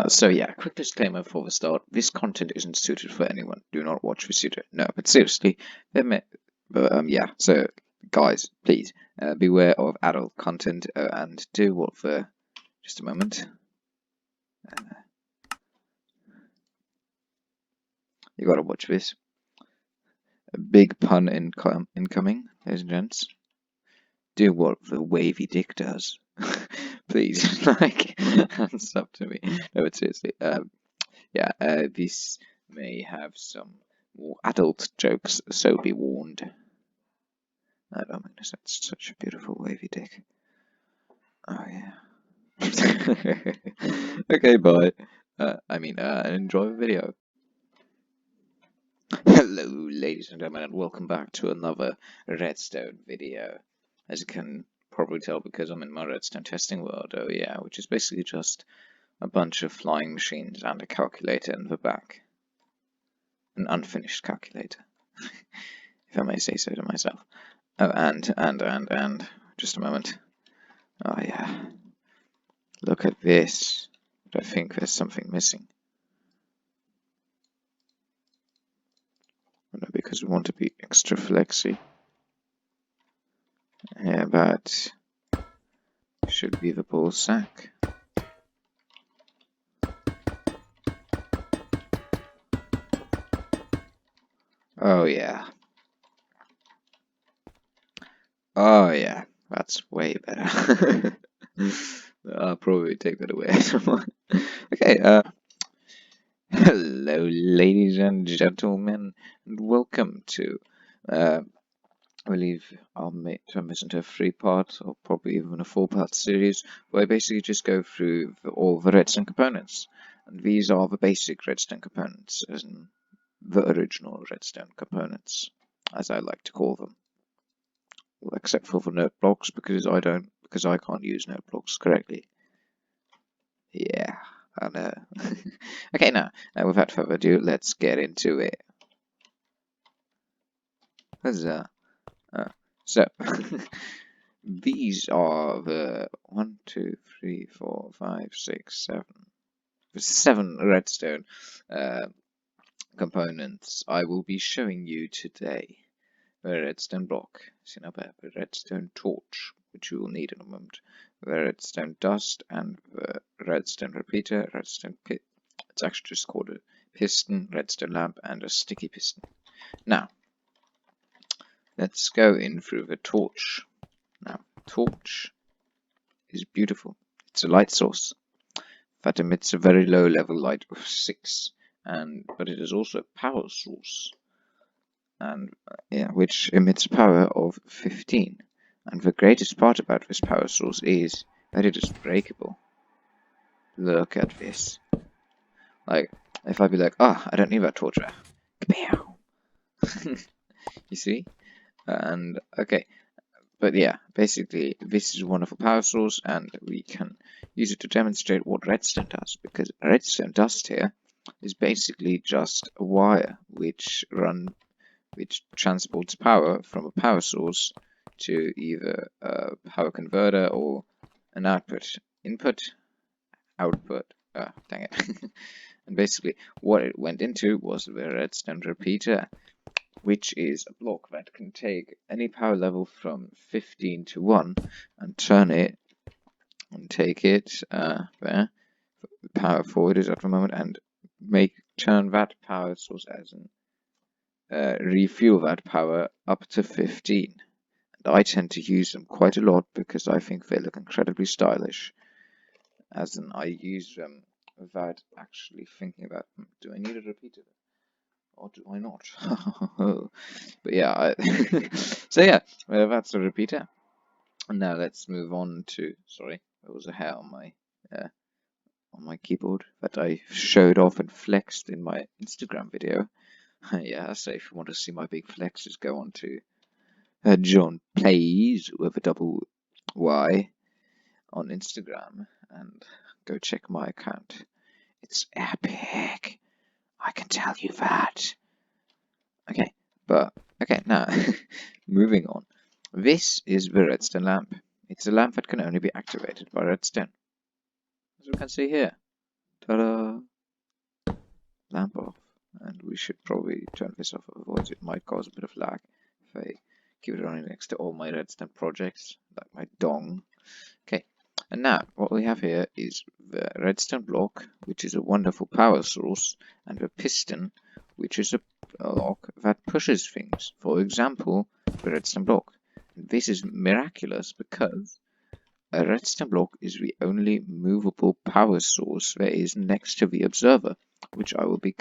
So yeah, quick disclaimer for the start. This content isn't suited for anyone. Do not watch this video. No, but seriously, yeah. So guys, please beware of adult content and do what for. Just a moment. You gotta watch this. A big pun incoming, ladies and gents. Do what the wavy dick does. Please, like, hands up to me. No, but seriously, yeah, this may have some more adult jokes, so be warned. Oh my goodness, that's such a beautiful wavy dick. Oh yeah. Okay, bye. Enjoy the video. Hello, ladies and gentlemen, and welcome back to another Redstone video. As you can probably tell, because I'm in my Redstone testing world, oh yeah, which is basically just a bunch of flying machines and a calculator in the back. An unfinished calculator, if I may say so to myself. Oh, and, just a moment. Oh yeah, look at this. I think there's something missing. No, because we want to be extra flexy. Yeah, but should be the ball sack. Oh yeah. Oh yeah, that's way better. I'll probably take that away. Okay, hello ladies and gentlemen, and welcome to, I believe I'll turn this into a 3-part, or probably even a 4-part series, where I basically just go through all the redstone components. And these are the basic redstone components, as in the original redstone components, as I like to call them. Well, except for the note blocks, because I can't use note blocks correctly. Yeah, I know. Okay, now, without further ado, let's get into it. Huzzah. So, these are the 1, 2, 3, 4, 5, 6, 7, the 7 redstone components I will be showing you today. The redstone block, the redstone torch, which you will need in a moment, the redstone dust, and the redstone repeater, redstone pit. It's actually just called a piston, redstone lamp, and a sticky piston. Now, let's go in through the torch. Now, torch is beautiful. It's a light source that emits a very low level light of 6, but it is also a power source, and which emits power of 15. And the greatest part about this power source is that it is breakable. Look at this. Like, if I be like, I don't need that torch there. You see? And, okay. But yeah, basically, this is a wonderful power source, and we can use it to demonstrate what redstone does, because redstone dust here is basically just a wire which transports power from a power source to either a power converter or an output. Output. Dang it. And basically, what it went into was the redstone repeater, which is a block that can take any power level from 15 to 1 and turn it and take it there. The power forward is at the moment, and turn that power source as an refuel that power up to 15. And I tend to use them quite a lot because I think they look incredibly stylish. As in, I use them without actually thinking about, do I need a repeater? Or do I not? But yeah, so yeah, that's a repeater. And now let's move on to, sorry, there was a hair on my keyboard that I showed off and flexed in my Instagram video. Yeah, so if you want to see my big flexes, go on to John Plays with a double Y on Instagram and go check my account. It's epic. I can tell you that. Okay, now moving on. This is the redstone lamp. It's a lamp that can only be activated by redstone, as we can see here. Ta-da! Lamp off. And we should probably turn this off, otherwise it might cause a bit of lag if I keep it running next to all my redstone projects, like my dong. Okay, and now what we have here is the redstone block, which is a wonderful power source, and the piston, which is a block that pushes things. For example, the redstone block. And this is miraculous because a redstone block is the only movable power source there is next to the observer, which I will be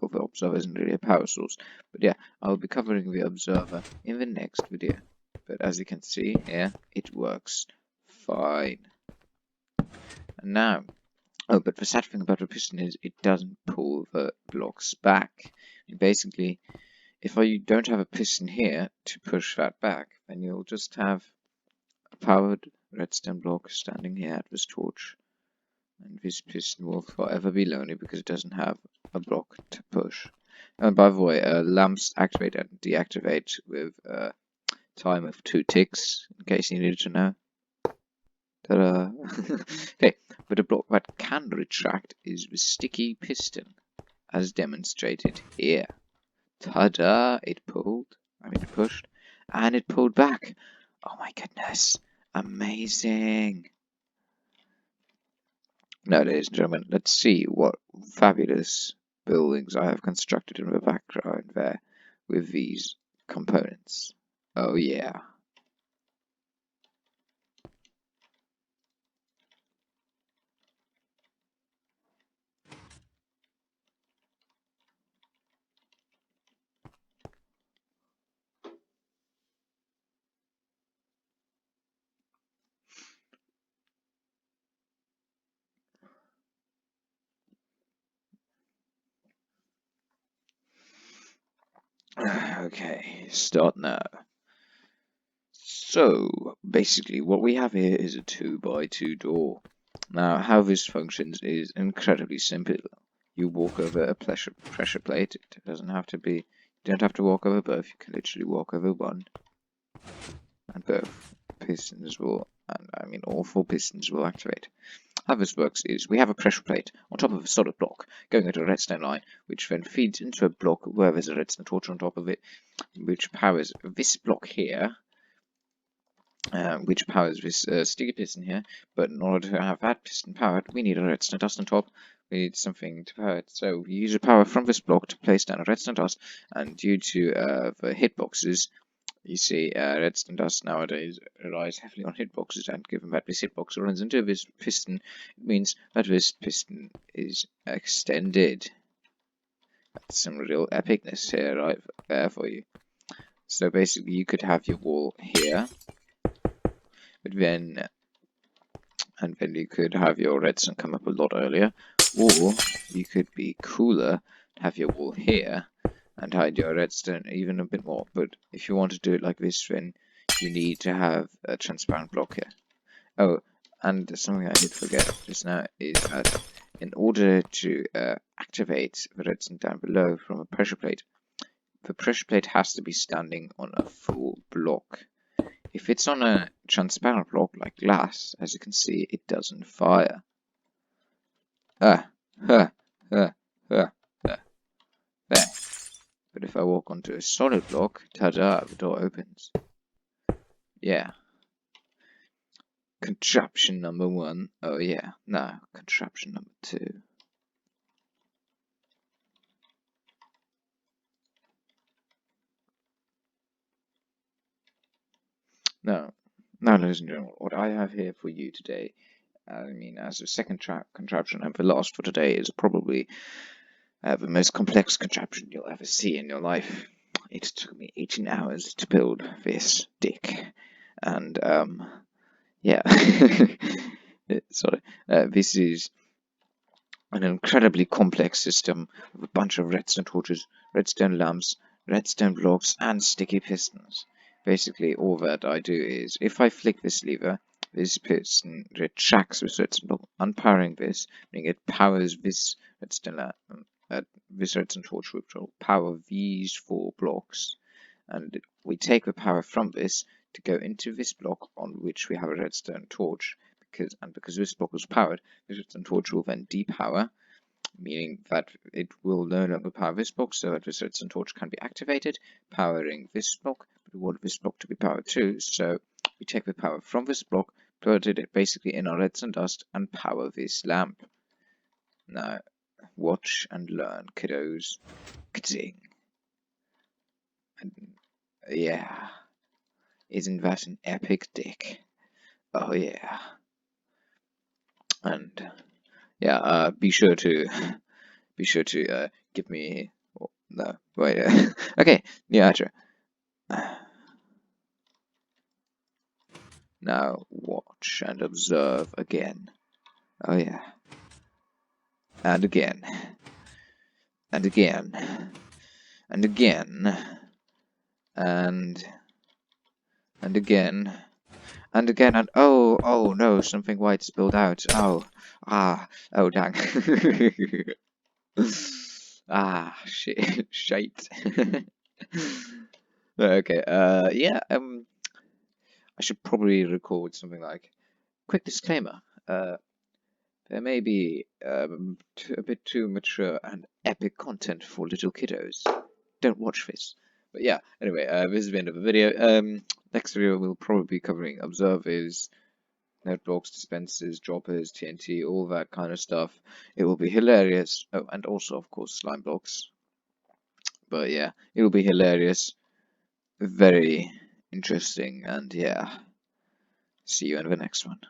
well, the observer isn't really a power source, but yeah, I will be covering the observer in the next video. But as you can see here, it works fine. And now, oh, but the sad thing about the piston is it doesn't pull the blocks back. Basically, if you don't have a piston here to push that back, then you'll just have a powered redstone block standing here at this torch, and this piston will forever be lonely because it doesn't have a block to push. And by the way, lamps activate and deactivate with a time of 2 ticks, in case you needed to know. Ta-da! Okay, but the block that can retract is the sticky piston, as demonstrated here. Ta-da! It pushed, and it pulled back. Oh my goodness! Amazing! Now, ladies and gentlemen, let's see what fabulous buildings I have constructed in the background there with these components. Oh yeah. Okay, start now. So, basically, what we have here is a 2x2 door. Now, how this functions is incredibly simple. You walk over a pressure plate. It doesn't have to be, you don't have to walk over both. You can literally walk over one, and both pistons will, and I mean all 4 pistons will activate. How this works is we have a pressure plate on top of a solid block going into a redstone line, which then feeds into a block where there's a redstone torch on top of it, which powers this block here, which powers this sticky piston here. But in order to have that piston powered, we need a redstone dust on top. We need something to power it. So we use the power from this block to place down a redstone dust, and due to the hitboxes, you see, redstone dust nowadays relies heavily on hitboxes, and given that this hitbox runs into this piston, it means that this piston is extended. That's some real epicness here, right there for you. So basically, you could have your wall here, but then, and then you could have your redstone come up a lot earlier, or you could be cooler, have your wall here, and hide your redstone even a bit more. But if you want to do it like this, then you need to have a transparent block here. Oh, and something I did forget just now is that in order to activate the redstone down below from a pressure plate, the pressure plate has to be standing on a full block. If it's on a transparent block like glass, as you can see, it doesn't fire. There. But if I walk onto a solid block, ta-da, the door opens. Yeah. Contraption number 1. Oh yeah. Now, contraption number 2. Now, ladies and gentlemen, what I have here for you today, I mean, as a second contraption and the last for today, is probably the most complex contraption you'll ever see in your life. It took me 18 hours to build this dick, and yeah, sorry. This is an incredibly complex system of a bunch of redstone torches, redstone lamps, redstone blocks, and sticky pistons. Basically, all that I do is, if I flick this lever, this piston retracts this redstone block, unpowering this, meaning it powers this redstone torch, which will power these 4 blocks. And we take the power from this to go into this block on which we have a redstone torch, because this block was powered, the redstone torch will then depower, meaning that it will no longer power this block, so that this redstone torch can be activated, powering this block. But we want this block to be powered too, so we take the power from this block, put it basically in our redstone dust, and power this lamp. Now, watch and learn, kiddos. Ka-ting. Yeah, isn't that an epic dick? Oh yeah. And yeah, be sure to give me. Oh, no, wait. Okay, new outro. Now watch and observe again. Oh yeah. And again. And again. And again. And again. And again, and oh no, something white spilled out. Oh dang. Shite. Okay, yeah, I should probably record something like, quick disclaimer, there may be a bit too mature and epic content for little kiddos. Don't watch this. But yeah, anyway, this is the end of the video. Next video we'll probably be covering observers, note blocks, dispensers, droppers, TNT, all that kind of stuff. It will be hilarious. Oh, and also, of course, slime blocks. But yeah, it will be hilarious. Very interesting, and yeah. See you in the next one.